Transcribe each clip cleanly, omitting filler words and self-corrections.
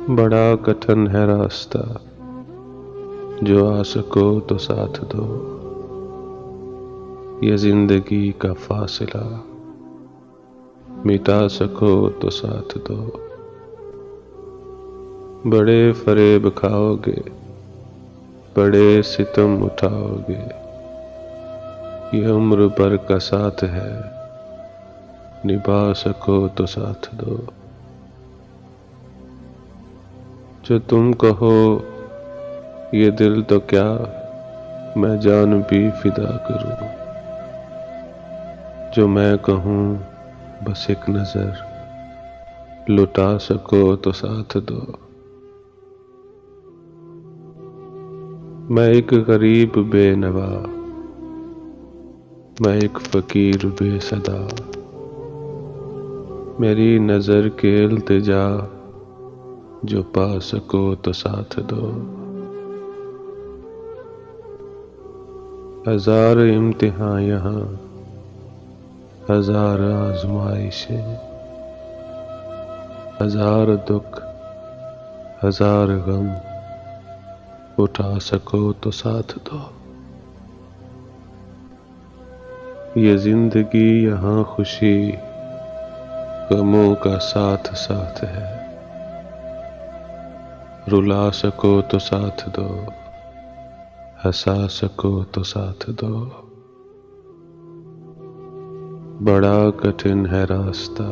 बड़ा कठिन है रास्ता, जो आ सको तो साथ दो। ये जिंदगी का फासिला, मिटा सको तो साथ दो। बड़े फरेब खाओगे, बड़े सितम उठाओगे, ये उम्र भर का साथ है, निभा सको तो साथ दो। जो तुम कहो ये दिल तो क्या, मैं जान भी फिदा करूं। जो मैं कहूँ बस एक नजर, लुटा सको तो साथ दो। मैं एक गरीब बेनवा, मैं एक फकीर बेसदा, मेरी नजर के इल्तिजा, जो पा सको तो साथ दो। हजार इम्तिहान यहाँ, हजार आजमाइशें, हजार दुख, हजार गम, उठा सको तो साथ दो। ये जिंदगी यहाँ खुशी गमों का साथ साथ है, रुला सको तो साथ दो, हंसा सको तो साथ दो। बड़ा कठिन है रास्ता,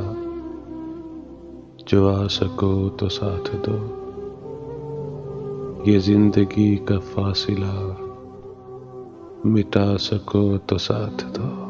जो आ सको तो साथ दो। ये जिंदगी का फासिला, मिटा सको तो साथ दो।